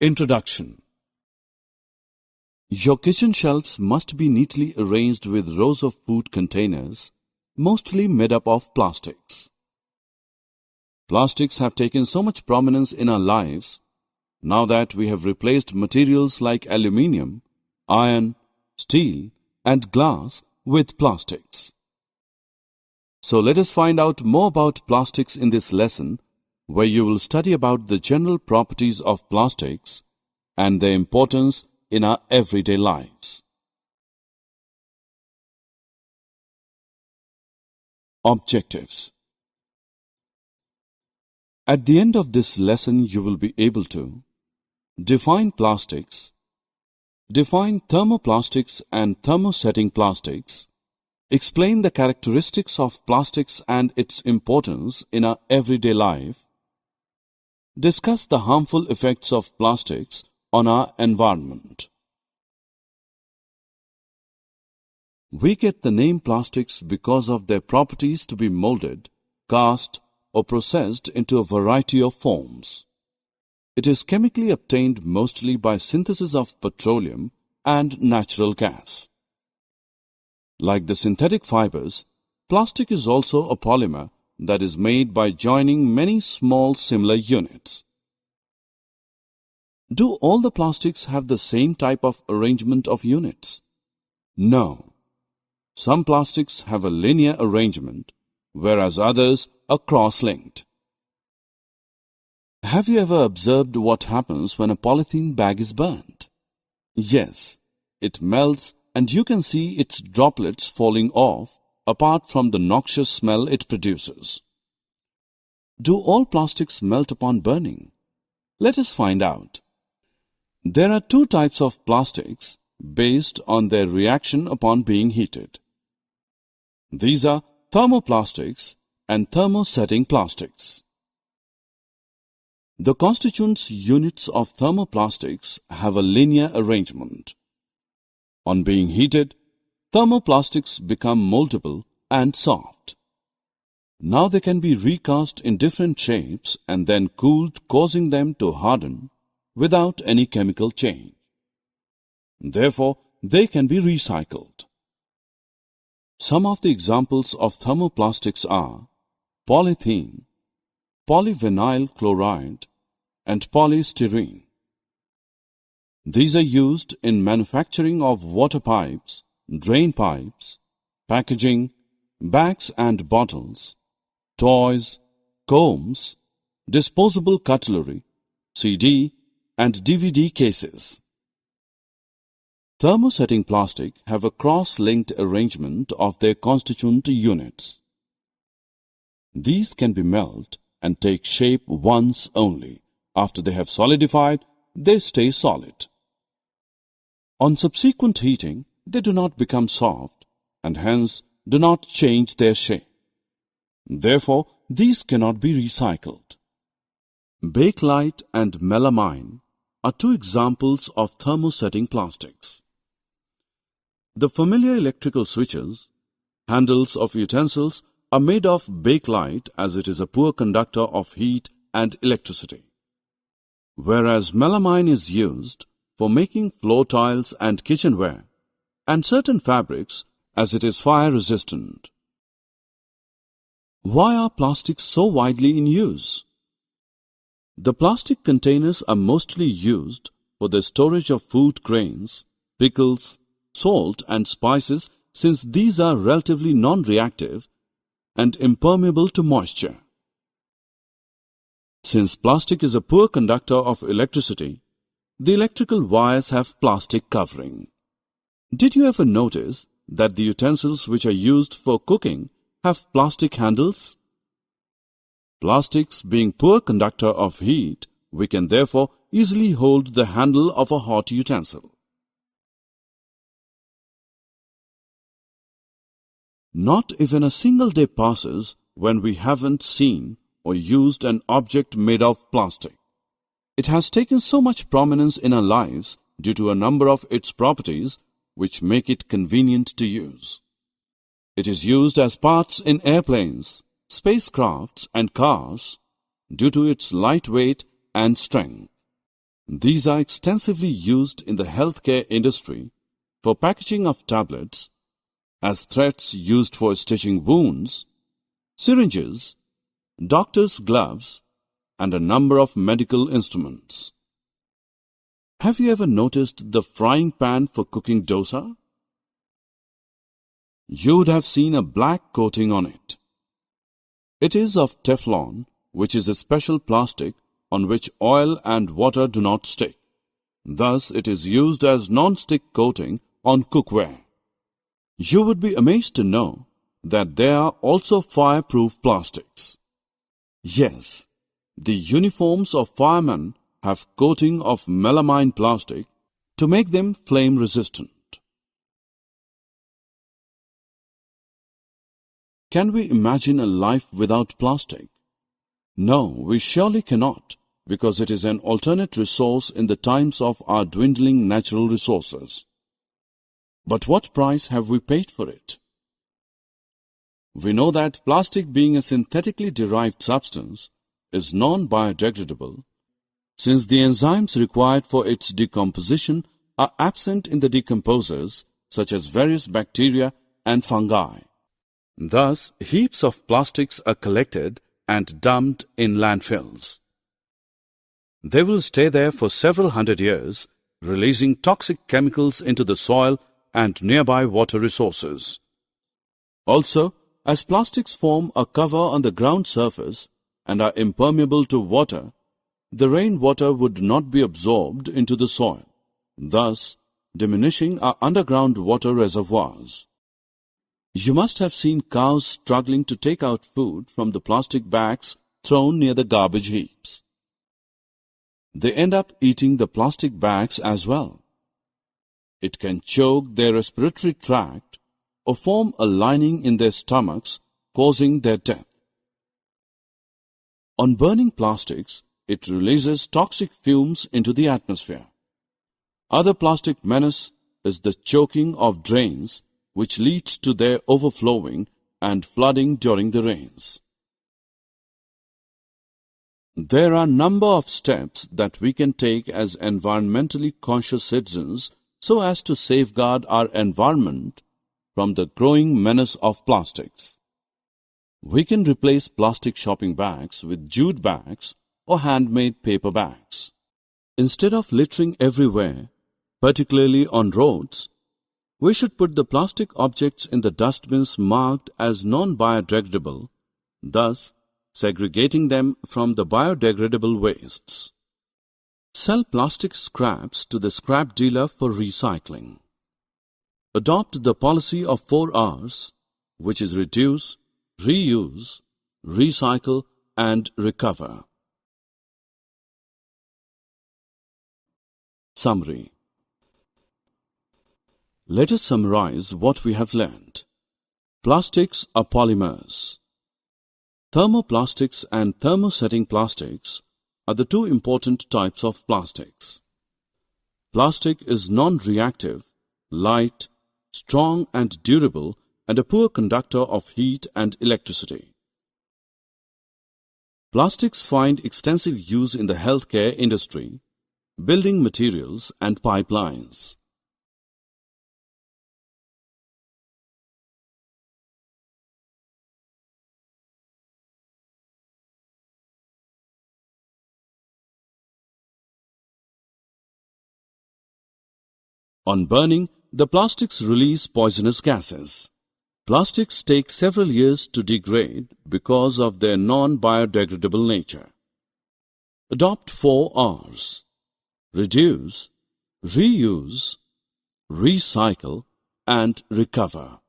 Introduction. Your kitchen shelves must be neatly arranged with rows of food containers, mostly made up of plastics. Plastics have taken so much prominence in our lives now that we have replaced materials like aluminium, iron, steel, and glass with plastics. So let us find out more about plastics in this lesson, where you will study about the general properties of plastics and their importance in our everyday lives. Objectives. At the end of this lesson, you will be able to define plastics, define thermoplastics and thermosetting plastics, explain the characteristics of plastics and its importance in our everyday life, discuss the harmful effects of plastics on our environment. We get the name plastics because of their properties to be molded, cast, or processed into a variety of forms. It is chemically obtained mostly by synthesis of petroleum and natural gas. Like the synthetic fibers, plastic is also a polymer that is made by joining many small similar units. Do all the plastics have the same type of arrangement of units? No. Some plastics have a linear arrangement, whereas others are cross-linked. Have you ever observed what happens when a polythene bag is burnt? Yes, it melts and you can see its droplets falling off apart from the noxious smell it produces. Do all plastics melt upon burning? Let us find out. There are two types of plastics based on their reaction upon being heated. These are thermoplastics and thermosetting plastics. The constituent units of thermoplastics have a linear arrangement. On being heated, thermoplastics become moldable and soft. Now they can be recast in different shapes and then cooled, causing them to harden without any chemical change. Therefore, they can be recycled. Some of the examples of thermoplastics are polythene, polyvinyl chloride, and polystyrene. These are used in manufacturing of water pipes, drain pipes, packaging, bags and bottles, toys, combs, disposable cutlery, CD and DVD cases. Thermosetting plastic have a cross-linked arrangement of their constituent units. These can be melted and take shape once only. After they have solidified, they stay solid. On subsequent heating, they do not become soft and hence do not change their shape. Therefore, these cannot be recycled. Bakelite and melamine are two examples of thermosetting plastics. The familiar electrical switches, handles of utensils are made of bakelite as it is a poor conductor of heat and electricity, whereas melamine is used for making floor tiles and kitchenware and certain fabrics as it is fire resistant. Why are plastics so widely in use? The plastic containers are mostly used for the storage of food grains, pickles, salt and spices, since these are relatively non-reactive and impermeable to moisture. Since plastic is a poor conductor of electricity, the electrical wires have plastic covering. Did you ever notice that the utensils which are used for cooking have plastic handles? Plastics being poor conductor of heat, we can therefore easily hold the handle of a hot utensil. Not even a single day passes when we haven't seen or used an object made of plastic. It has taken so much prominence in our lives due to a number of its properties which make it convenient to use. It is used as parts in airplanes, spacecrafts and cars due to its light weight and strength. These are extensively used in the healthcare industry for packaging of tablets, as threads used for stitching wounds, syringes, doctor's gloves, and a number of medical instruments. Have you ever noticed the frying pan for cooking dosa? You would have seen a black coating on it. It is of Teflon, which is a special plastic on which oil and water do not stick. Thus, it is used as non-stick coating on cookware. You would be amazed to know that there are also fireproof plastics. Yes, the uniforms of firemen have coating of melamine plastic to make them flame resistant. Can we imagine a life without plastic? No, we surely cannot, because it is an alternate resource in the times of our dwindling natural resources. But what price have we paid for it? We know that plastic, being a synthetically derived substance, is non-biodegradable, since the enzymes required for its decomposition are absent in the decomposers, such as various bacteria and fungi. Thus, heaps of plastics are collected and dumped in landfills. They will stay there for several hundred years, releasing toxic chemicals into the soil and nearby water resources. Also, as plastics form a cover on the ground surface and are impermeable to water, the rainwater would not be absorbed into the soil, thus diminishing our underground water reservoirs. You must have seen cows struggling to take out food from the plastic bags thrown near the garbage heaps. They end up eating the plastic bags as well. It can choke their respiratory tract or form a lining in their stomachs, causing their death. On burning plastics, it releases toxic fumes into the atmosphere. Other plastic menace is the choking of drains, which leads to their overflowing and flooding during the rains. There are a number of steps that we can take as environmentally conscious citizens so as to safeguard our environment from the growing menace of plastics. We can replace plastic shopping bags with jute bags or handmade paper bags. Instead of littering everywhere, particularly on roads, we should put the plastic objects in the dustbins marked as non-biodegradable, thus segregating them from the biodegradable wastes. Sell plastic scraps to the scrap dealer for recycling. Adopt the policy of 4 R's, which is reduce, reuse, recycle, and recover. Summary. Let us summarize what we have learned. Plastics are polymers. Thermoplastics and thermosetting plastics are the 2 important types of plastics. Plastic is non-reactive, light, strong and durable, and a poor conductor of heat and electricity. Plastics find extensive use in the healthcare industry, building materials, and pipelines. On burning, the plastics release poisonous gases. Plastics take several years to degrade because of their non-biodegradable nature. Adopt 4 R's. Reduce, reuse, recycle, and recover.